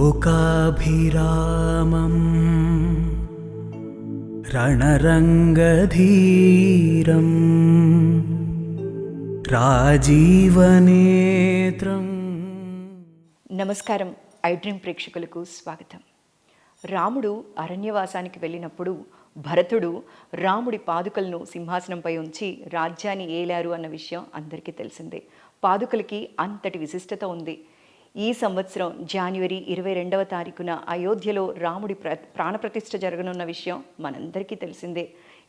लोकाभिरामं रणरङ्गधीरं రాజీవనేత్రం. నమస్కారం. I dream ప్రేక్షకులకు స్వాగతం. రాముడు అరణ్యవాసానికి వెళ్ళినప్పుడు భరతుడు రాముడి పాదుకలను సింహాసనంపై ఉంచి రాజ్యాన్ని ఏలారు అన్న విషయం అందరికీ తెలిసిందే. పాదుకలకి అంతటి విశిష్టత ఉంది. ఈ సంవత్సరం జనవరి 22వ తారీఖున అయోధ్యలో రాముడి ప్రాణప్రతిష్ఠ జరగనున్న విషయం మనందరికీ తెలిసిందే.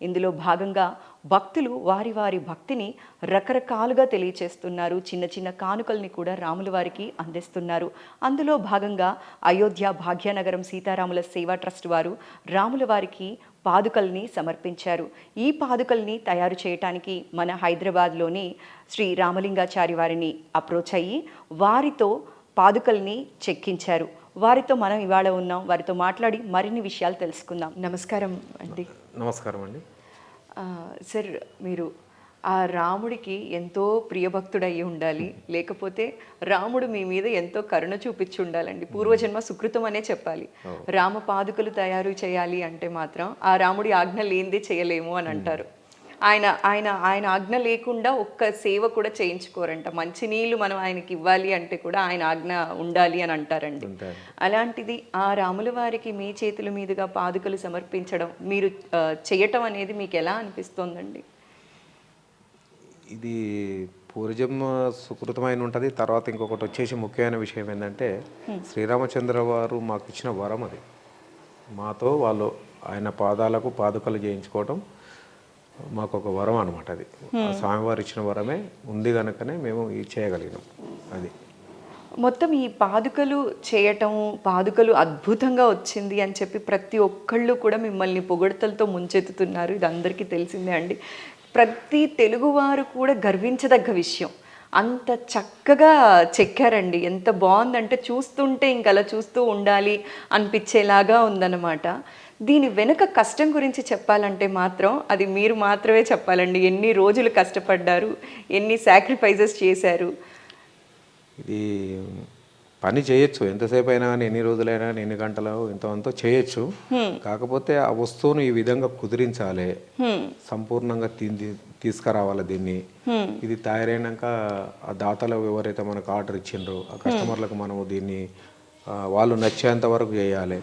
ఇందులో భాగంగా భక్తులు వారి వారి భక్తిని రకరకాలుగా తెలియచేస్తున్నారు. చిన్న చిన్న కానుకల్ని కూడా రాముల వారికి అందిస్తున్నారు. అందులో భాగంగా అయోధ్య భాగ్యనగరం సీతారాముల సేవా ట్రస్ట్ వారు రాముల వారికి పాదుకల్ని సమర్పించారు. ఈ పాదుకల్ని తయారు చేయటానికి మన హైదరాబాద్లోని శ్రీ రామలింగాచారి వారిని అప్రోచ్ అయ్యి వారితో పాదుకల్ని చెక్కించారు. వారితో మనం ఇవాళ ఉన్నాం. వారితో మాట్లాడి మరిన్ని విషయాలు తెలుసుకుందాం. నమస్కారం అండి. నమస్కారం అండి. సార్, మీరు ఆ రాముడికి ఎంతో ప్రియభక్తుడయ్యి ఉండాలి, లేకపోతే రాముడు మీ మీద ఎంతో కరుణ చూపించి ఉండాలండి. పూర్వజన్మ సుకృతం అనే చెప్పాలి. రామ పాదుకలు తయారు చేయాలి అంటే మాత్రం ఆ రాముడి ఆజ్ఞ లేనిదే చేయలేము అని అంటారు. ఆయన ఆయన ఆయన ఆజ్ఞ లేకుండా ఒక్క సేవ కూడా చేయించుకోరంట. మంచినీళ్ళు మనం ఆయనకి ఇవ్వాలి అంటే కూడా ఆయన ఆజ్ఞ ఉండాలి అని అంటారండి. అలాంటిది ఆ రాముల వారికి మీ చేతుల మీదుగా పాదుకలు సమర్పించడం, మీరు చేయటం అనేది మీకు ఎలా అనిపిస్తోందండి? ఇది పూర్వజన్మ సుకృతమైన ఉంటుంది. తర్వాత ఇంకొకటి వచ్చేసి ముఖ్యమైన విషయం ఏంటంటే శ్రీరామచంద్ర వారు మాకు ఇచ్చిన వరం అది. మాతో వాళ్ళు ఆయన పాదాలకు పాదుకలు చేయించుకోవడం మాకు ఒక వరం అనమాట. అది స్వామివారు ఇచ్చిన వరమే ఉంది కనుకనే మేము ఇది చేయగలిగినాం. అది మొత్తం ఈ పాదుకలు చేయటం, పాదుకలు అద్భుతంగా వచ్చింది అని చెప్పి ప్రతి ఒక్కళ్ళు కూడా మిమ్మల్ని పొగడ్తలతో ముంచెత్తుతున్నారు. ఇది అందరికీ తెలిసిందే అండి. ప్రతి తెలుగువారు కూడా గర్వించదగ్గ విషయం. అంత చక్కగా చెక్కారండి. ఎంత బాగుందంటే చూస్తుంటే ఇంక అలా చూస్తూ ఉండాలి అనిపించేలాగా ఉందన్నమాట. దీని వెనుక కష్టం గురించి చెప్పాలంటే మాత్రం అది మీరు మాత్రమే చెప్పాలండి. ఎన్ని రోజులు కష్టపడ్డారు, ఎన్ని సాక్రిఫైజెస్ చేశారు. ఇది పని చేయొచ్చు, ఎంతసేపు అయినా కానీ, ఎన్ని రోజులైనా కానీ, ఎన్ని గంటలు ఎంతో చేయొచ్చు. కాకపోతే ఆ వస్తువును ఈ విధంగా కుదిరించాలి, సంపూర్ణంగా తీసుకురావాలి దీన్ని. ఇది తయారైనాక ఆ దాతలు ఎవరైతే మనకు ఆర్డర్ ఇచ్చిండ్రో ఆ కస్టమర్లకు మనము దీన్ని వాళ్ళు నచ్చేంత వరకు చేయాలి.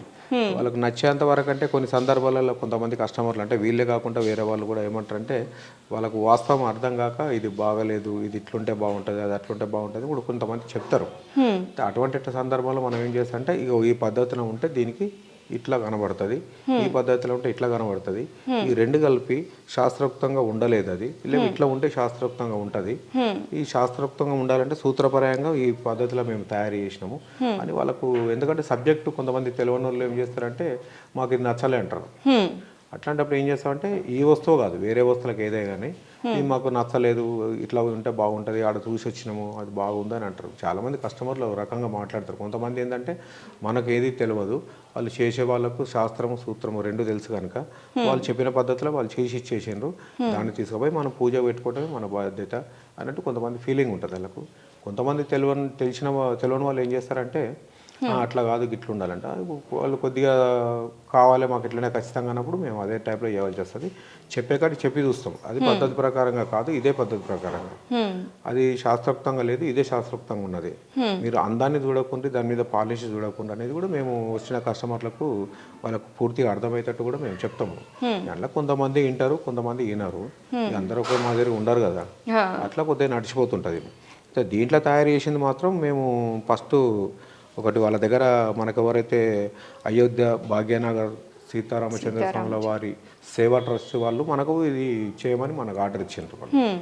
వాళ్ళకు నచ్చేంత వరకు అంటే కొన్ని సందర్భాలలో కొంతమంది కస్టమర్లు అంటే వీళ్ళే కాకుండా వేరే వాళ్ళు కూడా ఏమంటారంటే వాళ్ళకు వాస్తవం అర్థం కాక ఇది బాగలేదు, ఇది ఇట్లుంటే బాగుంటుంది, అది అట్లుంటే బాగుంటుంది కూడా కొంతమంది చెప్తారు. అటువంటి సందర్భంలో మనం ఏం చేస్తామంటే ఇక ఈ పద్ధతిలో ఉంటే దీనికి ఇట్లా కనబడుతుంది, ఈ పద్ధతిలో ఉంటే ఇట్లా కనబడుతుంది, ఈ రెండు కలిపి శాస్త్రోక్తంగా ఉండలేదు, అది ఇలా ఇట్లా ఉంటే శాస్త్రోక్తంగా ఉంటుంది, ఈ శాస్త్రోక్తంగా ఉండాలంటే సూత్రపరంగా ఈ పద్ధతిలో మేము తయారు చేసినాము అని వాళ్ళకు. ఎందుకంటే సబ్జెక్టు కొంతమంది తెలియని వాళ్ళు ఏం చేస్తారంటే మాకు ఇది నచ్చలే అంటారు. అట్లాంటప్పుడు ఏం చేస్తామంటే ఈ వస్తువు కాదు వేరే వస్తువులకు ఏదైనా కానీ ఇది మాకు నచ్చలేదు, ఇట్లా ఉంటే బాగుంటుంది, ఆడ చూసి వచ్చినాము అది బాగుందని అంటారు. చాలామంది కస్టమర్లు రకంగా మాట్లాడతారు. కొంతమంది ఏంటంటే మనకు ఏది తెలియదు, వాళ్ళు చేసే వాళ్ళకు శాస్త్రము సూత్రము రెండు తెలుసు కనుక వాళ్ళు చెప్పిన పద్ధతిలో వాళ్ళు చేసి ఇచ్చేసిండ్రు, దాన్ని తీసుకుపోయి మనం పూజ పెట్టుకోవడమే మన బాధ్యత అన్నట్టు కొంతమంది ఫీలింగ్ ఉంటుంది వాళ్ళకు. కొంతమంది తెలియని వాళ్ళు ఏం చేస్తారంటే అట్లా కాదు గిట్లు ఉండాలంట. వాళ్ళు కొద్దిగా కావాలి మాకు ఇట్లనే ఖచ్చితంగా అన్నప్పుడు మేము అదే టైప్లో చేయాల్సి వస్తుంది. చెప్పే కాడికి చెప్పి చూస్తాం. అది పద్ధతి ప్రకారంగా కాదు, ఇదే పద్ధతి ప్రకారంగా, అది శాస్త్రోక్తంగా లేదు, ఇదే శాస్త్రోక్తంగా ఉన్నది. మీరు అందాన్ని చూడకుండా దాని మీద పాలిష్ చూడకుండా అనేది కూడా మేము వచ్చిన కస్టమర్లకు వాళ్ళకు పూర్తిగా అర్థమయ్యేటట్టు కూడా మేము చెప్తాము. దాంట్లో కొంతమంది వింటారు, కొంతమంది వినరు. అందరూ ఒక మాదిరి ఉండరు కదా, అట్లా కొద్దిగా నడిచిపోతుంటుంది. దీంట్లో తయారు చేసింది మాత్రం మేము ఫస్ట్ ఒకటి వాళ్ళ దగ్గర మనకు ఎవరైతే అయోధ్య భాగ్యనగర్ సీతారామచంద్ర స్వాముల వారి సేవా ట్రస్ట్ వాళ్ళు మనకు ఇది చేయమని మనకు ఆర్డర్ ఇచ్చిండ్రు.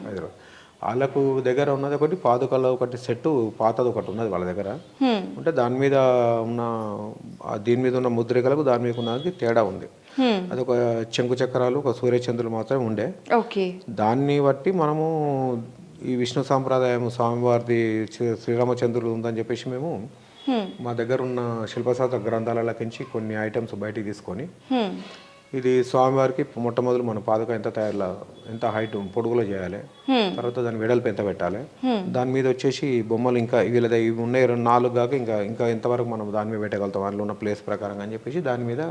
హైదరాబాద్ వాళ్ళకు దగ్గర ఉన్నది ఒకటి పాదుకల ఒకటి సెట్ పాతది ఒకటి ఉన్నది వాళ్ళ దగ్గర ఉంటే దాని మీద ఉన్న దీని మీద ఉన్న ముద్రికలకు దాని మీద ఉన్నది తేడా ఉంది. అది ఒక చెంకు చక్రాలు ఒక సూర్యచంద్రులు మాత్రమే ఉండే. దాన్ని బట్టి మనము ఈ విష్ణు సాంప్రదాయం స్వామివారిది శ్రీరామచంద్రుడు ఉందని చెప్పేసి మేము మా దగ్గర ఉన్న శిల్పశాస్త్ర గ్రంథాలకించి కొన్ని ఐటమ్స్ బయటికి తీసుకొని ఇది స్వామివారికి మొట్టమొదలు మన పాదుక ఎంత హైట్ పొడుగులో చేయాలి, తర్వాత దాని వెడల్పు ఎంత పెట్టాలి, దాని మీద వచ్చేసి బొమ్మలు ఇంకా వీళ్ళది ఇవి ఉన్నాయి 4 కాక ఇంకా ఇంకా ఎంతవరకు మనం దాని మీద పెట్టగలుగుతాం అందులో ఉన్న ప్లేస్ ప్రకారంగా అని చెప్పేసి దాని మీద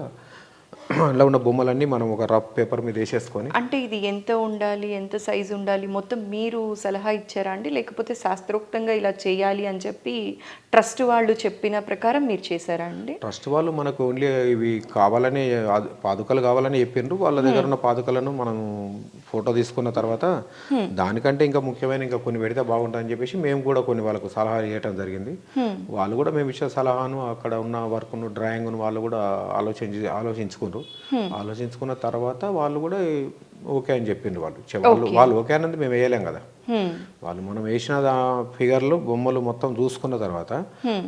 ఇలా ఉన్న బొమ్మలన్నీ మనం ఒక రఫ్ పేపర్ మీద వేసేసుకొని. అంటే ఇది ఎంత ఉండాలి, ఎంత సైజు ఉండాలి, మొత్తం మీరు సలహా ఇచ్చారా అండి, లేకపోతే శాస్త్రోక్తంగా ఇలా చేయాలి అని చెప్పి ట్రస్ట్ వాళ్ళు చెప్పిన ప్రకారం మీరు చేశారా అండి? ట్రస్ట్ వాళ్ళు మనకు ఓన్లీ ఇవి కావాలని పాదుకలు కావాలని చెప్పిండ్రు. వాళ్ళ దగ్గర ఉన్న పాదుకలను మనం ఫోటో తీసుకున్న తర్వాత దానికంటే ఇంకా ముఖ్యమైన ఇంకా కొన్ని పెడితే బాగుంటుందని చెప్పేసి మేము కూడా కొన్ని వాళ్ళకు సలహా చేయడం జరిగింది. వాళ్ళు కూడా మేము ఇచ్చే సలహాను అక్కడ ఉన్న వర్క్ను డ్రాయింగ్ను వాళ్ళు కూడా ఆలోచించుకున్న తర్వాత వాళ్ళు కూడా ఓకే అని చెప్పిండ్రు. వాళ్ళు ఓకే అన్నది మేము వేయలేం కదా. వాళ్ళు మనం వేసిన ఫిగర్లు బొమ్మలు మొత్తం చూసుకున్న తర్వాత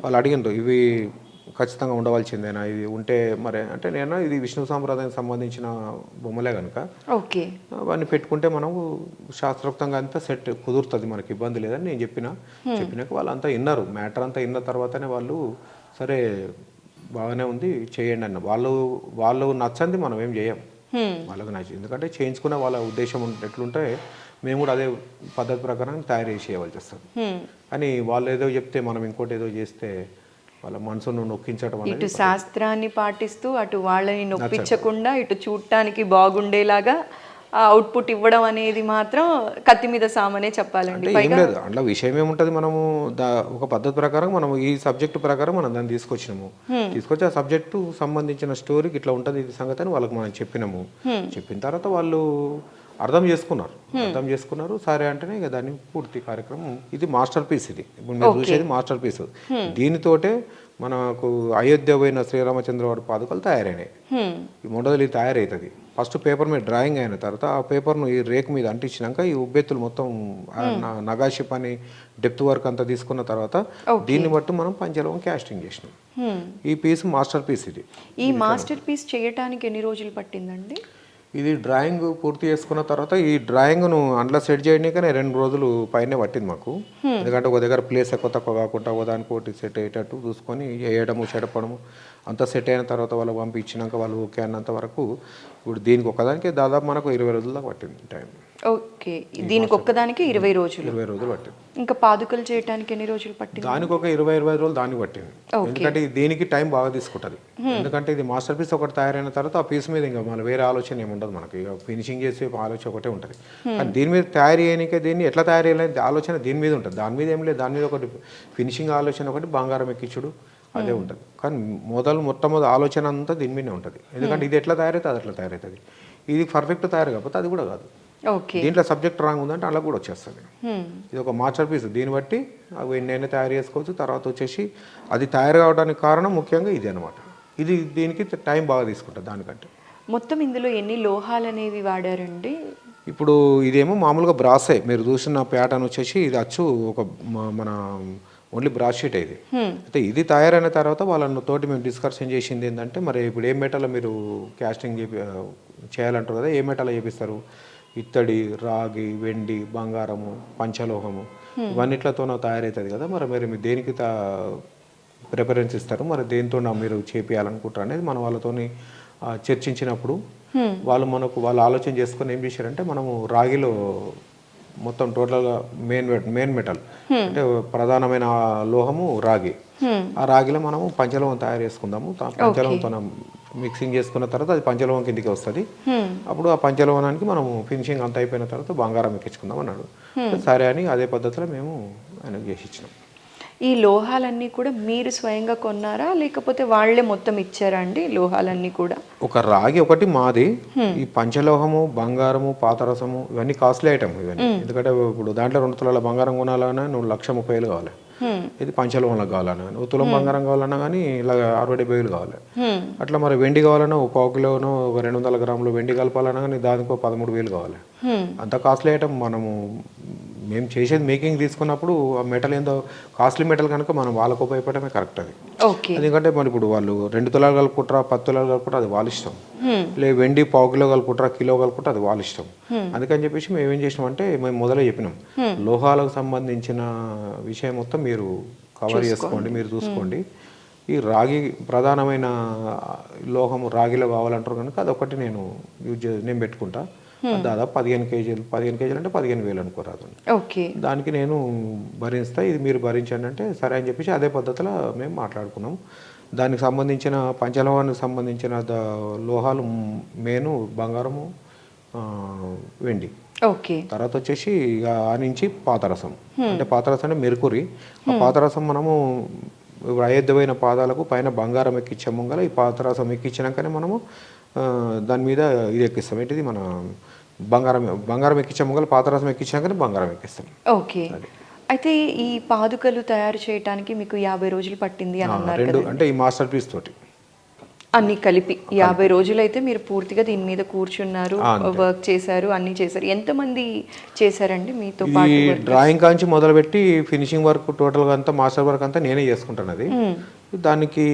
వాళ్ళు అడిగిండ్రు ఇవి ఖచ్చితంగా ఉండవలసిందేనా, ఇది ఉంటే మరి అంటే నేను ఇది విష్ణు సాంప్రదాయానికి సంబంధించిన బొమ్మలే కనుక అవన్నీ పెట్టుకుంటే మనం శాస్త్రోక్తంగా అంతా సెట్ కుదురుతుంది, మనకి ఇబ్బంది లేదని నేను చెప్పినాక వాళ్ళంతా విన్నారు. మ్యాటర్ అంతా విన్న తర్వాతనే వాళ్ళు సరే బాగానే ఉంది చేయండి అన్న. వాళ్ళు నచ్చంది మనం ఏం చేయం, వాళ్ళకి నచ్చింది. ఎందుకంటే చేయించుకున్న వాళ్ళ ఉద్దేశం ఎట్లుంటే మేము కూడా అదే పద్ధతి ప్రకారం తయారు చేసి ఇవ్వాల్సి వస్తుంది. అని వాళ్ళు ఏదో చెప్తే మనం ఇంకోటి ఏదో చేస్తే వాళ్ళ మనసును నొక్కించడం అనేది, ఇటు శాస్త్రాన్ని పాటిస్తూ అటు వాళ్ళని నొప్పించకుండా ఇటు చూడటానికి బాగుండేలాగా అవుట్పుట్ ఇవ్వడం అనేది మాత్రం కత్తి మీద సామనే చెప్పాలండి. ఏం లేదు అందులో విషయం ఏముంటుంది, మనము ఒక పద్ధతి ప్రకారం మనం ఈ సబ్జెక్టు ప్రకారం మనం దాన్ని తీసుకొచ్చి ఆ సబ్జెక్టు సంబంధించిన స్టోరీకి ఇట్లా ఉంటుంది ఇది సంగతి అని వాళ్ళకి మనం చెప్పినాము. చెప్పిన తర్వాత వాళ్ళు అర్థం చేసుకున్నారు. సరే అంటేనే ఇక దాన్ని పూర్తి కార్యక్రమం ఇది మాస్టర్ పీస్. ఇది ఇప్పుడు మీరు చూసేది మాస్టర్ పీస్. దీనితోటే మనకు అయోధ్య పోయిన శ్రీరామచంద్ర వారి పాదుకలు తయారైనాయి. ఈ మొదలు తయారవుతుంది. ఫస్ట్ పేపర్ మీద డ్రాయింగ్ అయిన తర్వాత ఆ పేపర్ను ఈ రేక్ మీద అంటించినాక ఈ ఉబ్బెత్తులు మొత్తం నగాషి పని డెప్త్ వర్క్ అంతా తీసుకున్న తర్వాత దీన్ని బట్టి మనం పంచలోహం క్యాస్టింగ్ చేసినాం. ఈ పీస్ మాస్టర్ పీస్. ఇది ఈ మాస్టర్ పీస్ చేయడానికి ఎన్ని రోజులు పట్టిందండి? ఇది డ్రాయింగ్ పూర్తి చేసుకున్న తర్వాత ఈ డ్రాయింగ్ను అందులో సెట్ చేయడానికనే 2 రోజులు పైనే పట్టింది మాకు. ఎందుకంటే ఒక దగ్గర ప్లేస్ ఎక్కువ తక్కువ కాకుండా ఒకదానికి ఒకటి సెట్ అయ్యేటట్టు చూసుకొని వేయడము చెడపడము అంతా సెట్ అయిన తర్వాత వాళ్ళకి పంపించినాక వాళ్ళు ఓకే అన్నంత వరకు ఇప్పుడు దీనికి ఒక్కదానికి దాదాపు మనకు 20 రోజుల దాకా పట్టింది టైం. ఓకే, దీనికి ఒక్కదానికి 20 రోజులు పట్టింది. ఇంకా పాదుకలు చేయడానికి ఎన్ని రోజులు పట్టింది? దానికి ఒక 20 రోజులు దానికి పట్టింది. ఎందుకంటే దీనికి టైం బాగా తీసుకుంటుంది. ఎందుకంటే ఇది మాస్టర్ పీస్ ఒకటి తయారైన తర్వాత ఆ పీస్ మీద ఇంకా మన వేరే ఆలోచన ఏముండదు, మనకి ఇక ఫినిషింగ్ చేసే ఆలోచన ఒకటే ఉంటుంది. కానీ దీని మీద తయారు చేయడానికే దీన్ని ఎట్లా తయారు చేయాలని ఆలోచన దీని మీద ఉంటుంది. దాని మీద ఏం లేదు, దాని మీద ఒకటి ఫినిషింగ్ ఆలోచన ఒకటి బంగారం ఎక్కించుడు అదే ఉంటుంది. కానీ మొట్టమొదటి ఆలోచన అంతా దీని మీదనే ఉంటుంది. ఎందుకంటే ఇది ఎట్లా తయారైతే అది అట్లా తయారవుతుంది. ఇది పర్ఫెక్ట్ తయారు కాకపోతే అది కూడా కాదు. దీంట్లో సబ్జెక్ట్ రాంగ్ ఉందంటే అలా కూడా వచ్చేస్తుంది. ఇది ఒక మాస్టర్ పీస్. దీన్ని బట్టి అవి ఎన్నైనా తయారు చేసుకోవచ్చు. తర్వాత వచ్చేసి అది తయారు కావడానికి కారణం ముఖ్యంగా ఇది అనమాట. ఇది దీనికి టైం బాగా తీసుకుంటుంది దానికంటే. మొత్తం ఇందులో ఎన్ని లోహాలు అనేవి వాడారండి? ఇప్పుడు ఇదేమో మామూలుగా బ్రాసే. మీరు చూసిన ప్యాటర్న్ వచ్చేసి ఇది అచ్చు ఒక మన ఓన్లీ బ్రాస్ షీట్ ఇది. అయితే ఇది తయారైన తర్వాత వాళ్ళతోటి మేము డిస్కషన్ చేసింది ఏంటంటే మరి ఇప్పుడు ఏ మెటల్ మీరు క్యాస్టింగ్ చేయాలంటారు కదా, ఏ మెటల్ చేపిస్తారు? ఇత్తడి, రాగి, వెండి, బంగారము, పంచలోహము ఇవన్నిట్లతోనో తయారవుతుంది కదా. మరి మీరు దేనికి ప్రిఫరెన్స్ ఇస్తారు, మరి దేంతో మీరు చేపియాలనుకుంటారు అనేది మనం వాళ్ళతోని చర్చించినప్పుడు వాళ్ళు ఆలోచన చేసుకొని ఏం చేశారంటే మనము రాగిలో మొత్తం టోటల్గా మెయిన్ మెటల్ అంటే ప్రధానమైన లోహము రాగి. ఆ రాగిలో మనము పంచలోహం తయారు చేసుకుందాము. పంచలోహంతో మిక్సింగ్ చేసుకున్న తర్వాత అది పంచలోహం కిందికి వస్తుంది. అప్పుడు ఆ పంచలోహానికి మనము ఫినిషింగ్ అంతా అయిపోయిన తర్వాత బంగారం ఎక్కించుకుందాం అన్నాడు. సరే అని అదే పద్ధతిలో మేము ఆయనకు చేసి ఇచ్చినాం. ఈ లోహాలన్నీ కూడా మీరు స్వయంగా కొన్నారా లేకపోతే వాళ్ళే మొత్తం ఇచ్చారా అండి? లోహాలన్నీ కూడా ఒక రాగి ఒకటి మాది. ఈ పంచలోహము, బంగారము, పాతరసము ఇవన్నీ కాస్ట్లీ ఐటమ్ ఇవన్నీ. ఎందుకంటే ఇప్పుడు దాంట్లో 2 తులాల బంగారం కొనాలన్నా 1,30,000 కావాలి. ఇది పంచలోహంలో కావాలన్నా కానీ 1 తులం బంగారం కావాలన్నా కానీ ఇలా 60,000 కావాలి. అట్లా మరి వెండి కావాలన్నా 1 కిలోనో 200 గ్రాములు వెండి కలపాలన్నా కానీ దానికో 13,000 కావాలి. అంత కాస్ట్లీ ఐటమ్ మేము చేసేది మేకింగ్ తీసుకున్నప్పుడు ఆ మెటల్ ఏందో కాస్ట్లీ మెటల్ కనుక మనం వాళ్ళకు ఉపయోగపడమే కరెక్ట్. అది ఎందుకంటే మరి ఇప్పుడు వాళ్ళు 2 తులాలు కలుపుకుంటారా 10 తులాలు కలుపుకుంటారా అది వాళ్ళ ఇష్టం. వెండి 1/4 కిలో కలుపుకుంటారా కిలో కలుపుకుంటారా అది వాళ్ళ ఇష్టం. అందుకని చెప్పేసి మేము ఏం చేసినాం అంటే మేము మొదలే చెప్పినాం లోహాలకు సంబంధించిన విషయం మొత్తం మీరు కవర్ చేసుకోండి, మీరు చూసుకోండి. ఈ రాగి ప్రధానమైన లోహము రాగిలో కావాలంటారు కనుక అదొకటి నేను పెట్టుకుంటా. దాదాపు 15 కేజీలు అంటే 15,000 అనుకోరాదు. ఓకే. దానికి నేను భరిస్తా, ఇది మీరు భరించండి అంటే సరే అని చెప్పేసి అదే పద్ధతిలో మేము మాట్లాడుకున్నాం. దానికి సంబంధించిన పంచలోహానికి సంబంధించిన లోహాలు మెయిన్ బంగారము, వెండి. ఓకే. తర్వాత వచ్చేసి ఇక ఆ నుంచి పాదరసం, అంటే పాదరసం అంటే మెర్కురీ. ఆ పాదరసం మనము ఇప్పుడు అయోధ్యమైన పాదాలకు పైన బంగారం ఎక్కించే ముంగల ఈ పాదరసం ఎక్కించినాకనే మనము దాని మీద ఇది ఎక్కిస్తాం. ఏంటిది మన బంగారం ఎక్కించే ముంగల పాదరసం ఎక్కించినాకనే బంగారం ఎక్కిస్తాం. ఓకే. అయితే ఈ పాదుకలు తయారు చేయడానికి మీకు 50 రోజులు పట్టింది అని అన్నారు కదా. అంటే ఈ మాస్టర్ పీస్ తోటి అన్ని కలిపి 50 రోజులు అయితే మీరు పూర్తిగా దీని మీద కూర్చున్నారు, వర్క్ చేశారు, అన్ని చేశారు. ఎంతమంది చేశారండి మీతో పాటు? డ్రాయింగ్ కాంచి మొదలుపెట్టి ఫినిషింగ్ వర్క్ టోటల్గా అంతా మాస్టర్ వర్క్ అంతా నేనే చేసుకుంటాను. అది దానికి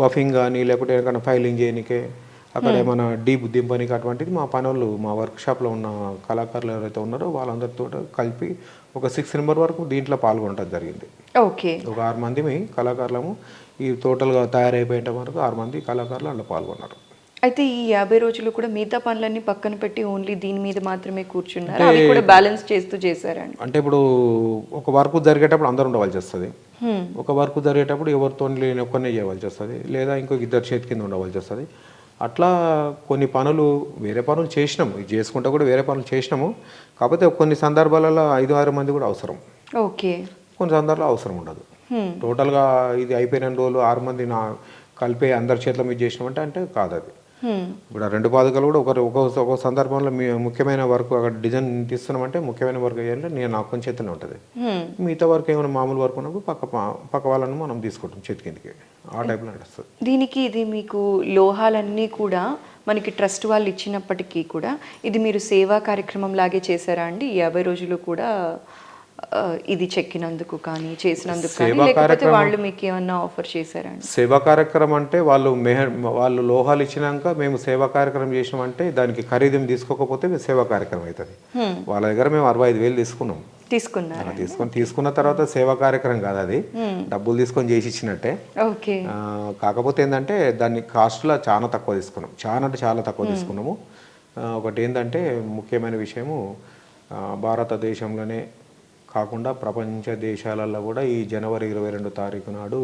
బఫింగ్ కానీ లేకపోతే ఏమైనా ఫైలింగ్ చేయనికే, అక్కడ ఏమైనా డీప్ దింపనికి అటువంటిది మా పనులు మా వర్క్షాప్లో ఉన్న కళాకారులు ఎవరైతే ఉన్నారో వాళ్ళందరితో కలిపి ఒక 6 నెంబర్ వరకు దీంట్లో పాల్గొనడం జరిగింది. ఓకే. ఒక 6 మంది కళాకారులము ఈ టోటల్గా తయారైపోయేట వరకు 6 మంది కళాకారులు అందులో పాల్గొన్నారు. అయితే ఈ 50 రోజులు కూడా మిగతా పనులన్నీ పక్కన పెట్టి ఓన్లీ దీని మీద మాత్రమే కూర్చున్నారు, అవి కూడా బ్యాలెన్స్ చేస్తూ చేశారండి? అంటే ఇప్పుడు ఒక వర్క్ జరిగేటప్పుడు అందరూ ఉండవలసి వస్తుంది, ఒక వర్క్ జరిగేటప్పుడు ఎవరితో ఒక్కనే చేయవలసి వస్తుంది, లేదా ఇంకొక 2 చేతి కింద ఉండవలసి వస్తుంది. అట్లా కొన్ని పనులు వేరే పనులు చేసినాము, ఇది చేసుకుంటా కూడా వేరే పనులు చేసినాము. కాకపోతే కొన్ని సందర్భాలలో 5-6 మంది కూడా అవసరం. ఓకే. కొన్ని సందర్భాల్లో అవసరం ఉండదు. టోటల్గా ఇది అయిపోయిన రోజులు 6 మంది కలిపే అందరి చేతిలో మీద చేసినామంటే అంటే కాదు అది. ఇప్పుడు ఆ 2 పాదుకలు కూడా ఒక సందర్భంలో ముఖ్యమైన వర్క్ అక్కడ డిజైన్ తీస్తున్నామంటే ముఖ్యమైన వర్క్ అయ్యాలంటే నేను నా కొంచెం చేతిలో ఉంటుంది. మిగతా వర్క్ ఏమైనా మామూలు వర్క్ ఉన్నప్పుడు పక్క వాళ్ళను మనం తీసుకుంటాం చేతి కిందకి, ఆ టైప్లో నడుస్తుంది. దీనికి ఇది మీకు లోహాలన్నీ కూడా మనకి ట్రస్ట్ వాళ్ళు ఇచ్చినప్పటికీ కూడా ఇది మీరు సేవా కార్యక్రమం లాగే చేశారా అండి? 50 రోజులు కూడా ఇది చెక్కినందుకు కానీ చేసినందుకు కానీ, లేకపోతే వాళ్ళు మీకు ఏమన్నా ఆఫర్ చేశారా? సేవా కార్యక్రమం అంటే వాళ్ళు లోహాలు ఇచ్చినాక మేము సేవా కార్యక్రమం చేసినామంటే దానికి ఖరీదు తీసుకోకపోతే సేవా కార్యక్రమం అవుతుంది. వాళ్ళ దగ్గర మేము 65,000 తీసుకున్న తర్వాత సేవా కార్యక్రమం కాదు అది, డబ్బులు తీసుకొని చేసి ఇచ్చినట్టే. ఓకే. కాకపోతే ఏంటంటే దాన్ని కాస్ట్లో చాలా తక్కువ తీసుకున్నాం, చాలా తక్కువ తీసుకున్నాము. ఒకటి ఏంటంటే ముఖ్యమైన విషయము, భారతదేశంలోనే కాకుండా ప్రపంచ దేశాలలో కూడా ఈ జనవరి 22 తారీఖు నాడు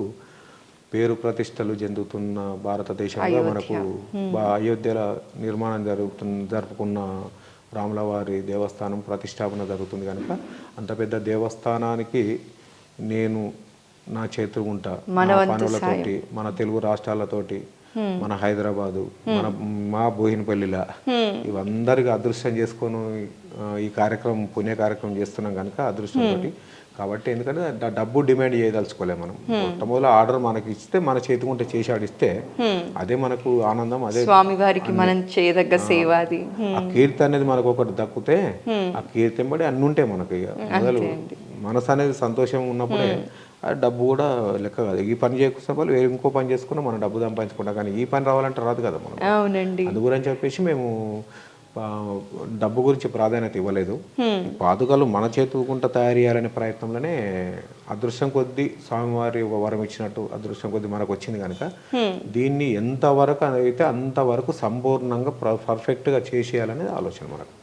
పేరు ప్రతిష్టలు చెందుతున్న భారతదేశంలో మనకు అయోధ్యల నిర్మాణం జరుపుకున్న రాములవారి దేవస్థానం ప్రతిష్టాపన జరుగుతుంది కనుక అంత పెద్ద దేవస్థానానికి నేను నా చేతులు ఉంటా, మన పనులతోటి, మన తెలుగు రాష్ట్రాలతోటి, మన హైదరాబాదు, మా బోయినపల్లిలా ఇవందరికీ అదృష్టం చేసుకొని ఈ కార్యక్రమం పుణ్య కార్యక్రమం చేస్తున్నాం కనుక అదృష్టంతో. కాబట్టి ఎందుకంటే డబ్బు డిమాండ్ చేయదలుచుకోలేము మనం. మొట్టమొదటి ఆర్డర్ మనకి ఇస్తే మన చేతికుంటే చేసి ఆడిస్తే అదే మనకు ఆనందం, అదే స్వామివారికి మనం చేయదగ్గ సేవ. అది ఆ కీర్తి అనేది మనకు ఒకటి దక్కితే ఆ కీర్తి బట్టి అన్ని ఉంటాయి మనకి. మొదలు మనసు అనేది సంతోషం ఉన్నప్పుడే డబ్బు కూడా లెక్క కాదు. ఈ పని చేసుకున్న వాళ్ళు వేరే ఇంకో పని చేసుకున్నా మనం డబ్బు సంపాదించుకుంటాం, కానీ ఈ పని రావాలంటే రాదు కదా మనం. అవునండి. అందు గురించి చెప్పేసి మేము డబ్బు గురించి ప్రాధాన్యత ఇవ్వలేదు. పాదుకలు మన చేతుకుంట తయారు చేయాలనే ప్రయత్నంలోనే అదృష్టం కొద్దీ స్వామివారి వరం ఇచ్చినట్టు అదృష్టం కొద్దీ మనకు వచ్చింది కనుక దీన్ని ఎంతవరకు అయితే అంతవరకు సంపూర్ణంగా పర్ఫెక్ట్గా చేసేయాలనేది ఆలోచన మనకు.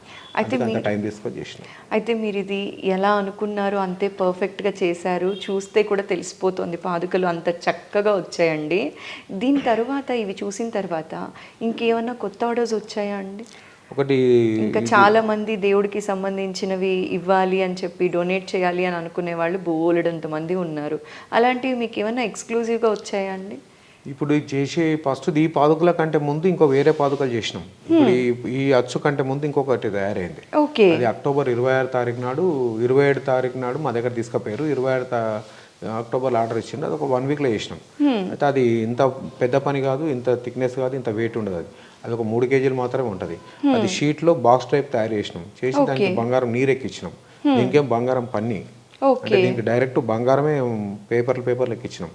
అయితే మీరు ఇది ఎలా అనుకున్నారో అంతే పర్ఫెక్ట్గా చేశారు, చూస్తే కూడా తెలిసిపోతుంది పాదుకలు అంత చక్కగా వచ్చాయండి. దీని తర్వాత ఇవి చూసిన తర్వాత ఇంకేమన్నా కొత్త ఆర్డర్స్ వచ్చాయా అండి? ఒకటి ఇంకా చాలా మంది దేవుడికి సంబంధించినవి ఇవ్వాలి అని చెప్పి డొనేట్ చేయాలి అని అనుకునే వాళ్ళు బోలెడంత మంది ఉన్నారు. అలాంటివి మీకు ఏమైనా ఎక్స్క్లూజివ్గా వచ్చాయా అండి? ఇప్పుడు చేసే ఫస్ట్ ఈ పాదుకల కంటే ముందు ఇంకో వేరే పాదుకలు చేసినాం. ఇప్పుడు ఈ అచ్చు కంటే ముందు ఇంకొకటి తయారైంది. అది అక్టోబర్ 26 తారీఖు నాడు 27 తారీఖు నాడు మా దగ్గర తీసుకుపోయారు. 27 అక్టోబర్లో ఆర్డర్ ఇచ్చిండు. అది ఒక 1 వీక్లో చేసినాం. అయితే అది ఇంత పెద్ద పని కాదు, ఇంత థిక్నెస్ కాదు, ఇంత వెయిట్ ఉండదు. అది ఒక 3 కేజీలు మాత్రమే ఉంటుంది. అది షీట్లో బాక్స్ టైప్ తయారు చేసినాం, చేసి దానికి బంగారం నీరెక్కిచ్చినాం. దీనికేం బంగారం పన్ని, అంటే దీనికి డైరెక్ట్ బంగారమే పేపర్లు ఎక్కిచ్చినాం.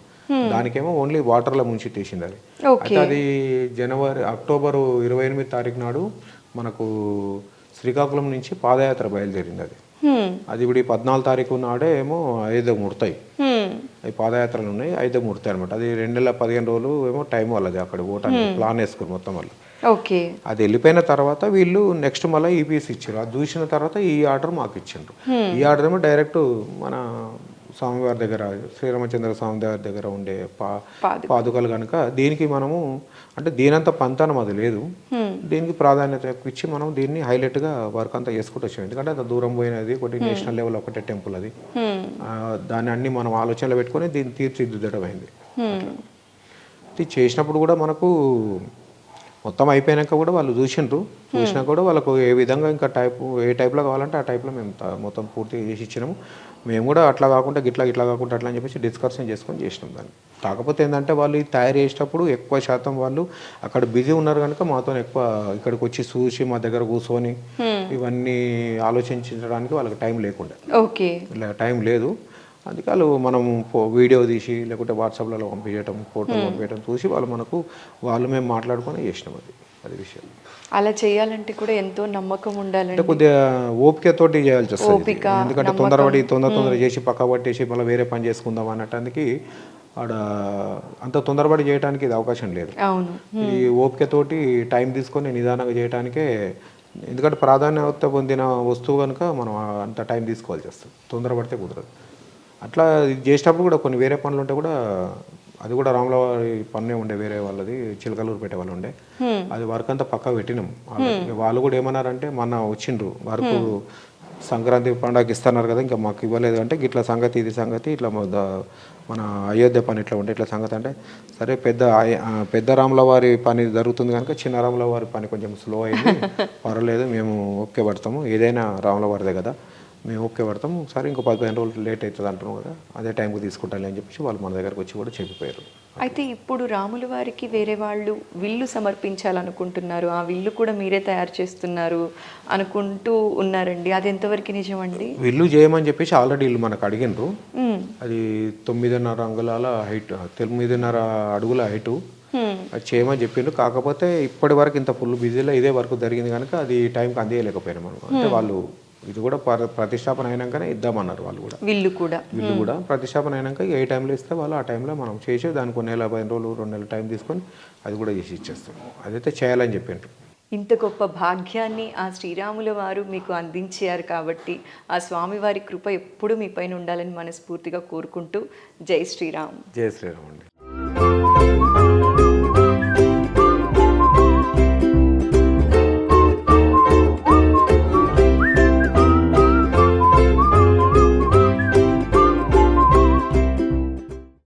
దానికేమో ఓన్లీ వాటర్లో ముంచి తీసింది అది. అయితే అది అక్టోబర్ 28 తారీఖు నాడు మనకు శ్రీకాకుళం నుంచి పాదయాత్ర బయలుదేరింది. అది అది ఇప్పుడు ఈ 14 తారీఖు నాడే ఏమో 5 ముడతాయి. అవి పాదయాత్రలు ఉన్నాయి, 5 ముడతాయి అనమాట. అది 2 నెలల 15 రోజులు ఏమో టైం వాళ్ళది అక్కడ ఓటానికి ప్లాన్ వేసుకుని మొత్తం వాళ్ళు. ఓకే. అది వెళ్ళిపోయిన తర్వాత వీళ్ళు నెక్స్ట్ మళ్ళీ ఈపీఎస్ ఇచ్చారు. అది చూసిన తర్వాత ఈ ఆర్డర్ మాకు ఇచ్చిండ్రు. ఈ ఆర్డర్ ఏమో డైరెక్ట్ మన స్వామివారి దగ్గర, శ్రీరామచంద్ర స్వామి వారి దగ్గర ఉండే పాదుకలు కనుక దీనికి మనము అంటే దీనంత పంతనం అది లేదు, దీనికి ప్రాధాన్యత ఇచ్చి మనం దీన్ని హైలైట్గా వర్క్ అంతా చేసుకుంటూ వచ్చాం. ఎందుకంటే అంత దూరం పోయినది, ఒకటి నేషనల్ లెవెల్ ఒకటే టెంపుల్ అది. దాన్ని అన్ని మనం ఆలోచనలో పెట్టుకొని దీన్ని తీర్చిదిద్దడం అయింది. ఇది చేసినప్పుడు కూడా మనకు మొత్తం అయిపోయాక కూడా వాళ్ళు చూసినా కూడా వాళ్ళకు ఏ విధంగా ఇంకా ఏ టైప్లో కావాలంటే ఆ టైప్లో మేము మొత్తం పూర్తిగా చేసి ఇచ్చినాము. మేము కూడా అట్లా కాకుండా ఇట్లా కాకుండా అట్లా అని చెప్పేసి డిస్కషన్ చేసుకొని చేసినాం దాన్ని. కాకపోతే ఏంటంటే వాళ్ళు తయారు చేసేటప్పుడు ఎక్కువ శాతం వాళ్ళు అక్కడ బిజీ ఉన్నారు కనుక మాతో ఎక్కువ ఇక్కడికి వచ్చి చూసి మా దగ్గర కూర్చొని ఇవన్నీ ఆలోచించడానికి వాళ్ళకి టైం లేకుండా, ఓకే, టైం లేదు. అందుకే వాళ్ళు మనం వీడియో తీసి లేకుంటే వాట్సాప్లలో పంపించడం, ఫోటోలు పంపించడం చూసి వాళ్ళు మేము మాట్లాడుకొని చేసినాం. అది విషయం. అలా చేయాలంటే కూడా ఎంతో నమ్మకం ఉండాలంటే అంటే కొద్దిగా ఓపికతోటి చేయాల్సి వస్తుంది. ఎందుకంటే తొందర చేసి పక్క పట్టేసి మళ్ళీ వేరే పని చేసుకుందాం అన్నటానికి ఆడ అంత తొందరపడి చేయడానికి ఇది అవకాశం లేదు. ఈ ఓపికతోటి టైం తీసుకొని నిదానంగా చేయడానికే, ఎందుకంటే ప్రాధాన్యత పొందిన వస్తువు కనుక మనం అంత టైం తీసుకోవాల్సి వస్తుంది, తొందరపడితే కుదరదు. అట్లా చేసేటప్పుడు కూడా కొన్ని వేరే పనులు ఉంటే కూడా, అది కూడా రాముల వారి పన్నే ఉండే, వేరే వాళ్ళది చిలకలూరు పెట్టే వాళ్ళు ఉండే, అది వర్క్ అంతా పక్కా పెట్టినాం. వాళ్ళు కూడా ఏమన్నారంటే మొన్న వచ్చిండ్రు వర్క్ సంక్రాంతి పండుగకి ఇస్తున్నారు కదా ఇంకా మాకు ఇవ్వలేదు అంటే, ఇట్లా సంగతి ఇది సంగతి ఇట్లా మన అయోధ్య పని ఇట్లా ఉంటే ఇట్లా సంగతి అంటే, సరే పెద్ద రాముల వారి పని జరుగుతుంది కనుక చిన్న రాముల వారి పని కొంచెం స్లో అయింది, పర్వాలేదు మేము ఓకే పడతాము, ఏదైనా రాముల వారిదే కదా మేము ఓకే పడతాము, సరే ఇంకో 15 రోజులు లేట్ అవుతుంది అంటున్నాం కదా, అదే టైంకి తీసుకుంటాను అని చెప్పేసి వాళ్ళు మన దగ్గరకు వచ్చి కూడా చెప్పిపోయారు. అయితే ఇప్పుడు రాముల వారికి వేరే వాళ్ళు విల్లు సమర్పించాలనుకుంటున్నారు, ఆ విల్లు కూడా మీరే తయారు చేస్తున్నారు అనుకుంటూ ఉన్నారండి, అది ఎంతవరకు నిజమండి? విల్లు చేయమని చెప్పేసి ఆల్రెడీ వీళ్ళు మనకు అడిగినరు. అది 9.5 అంగుళాల హైట్, 9.5 అడుగుల హైటు, అది చేయమని చెప్పిండ్రు. కాకపోతే ఇప్పటి వరకు ఇంత ఫుల్ బిజీలో ఇదే వరకు జరిగింది కనుక అది టైంకి అందేయలేకపోయినాం మనం. అంటే వాళ్ళు ఇది కూడా ప్రతిష్టాపన అయినాకనే ఇద్దామన్నారు. వాళ్ళు కూడా విల్లు కూడా ప్రతిష్టాపన అయినాక ఏ టైంలో ఇస్తే వాళ్ళు ఆ టైంలో మనం చేసి దానికి 1 నెల 15 రోజులు 2 నెలలు టైం తీసుకొని అది కూడా చేసి ఇచ్చేస్తాం. అదైతే చేయాలని చెప్పిండ్రు. ఇంత గొప్ప భాగ్యాన్ని ఆ శ్రీరాముల వారు మీకు అందించారు కాబట్టి ఆ స్వామివారి కృప ఎప్పుడు మీ పైన ఉండాలని మనస్ఫూర్తిగా కోరుకుంటూ జై శ్రీరామ్. జై శ్రీరామ్ అండి.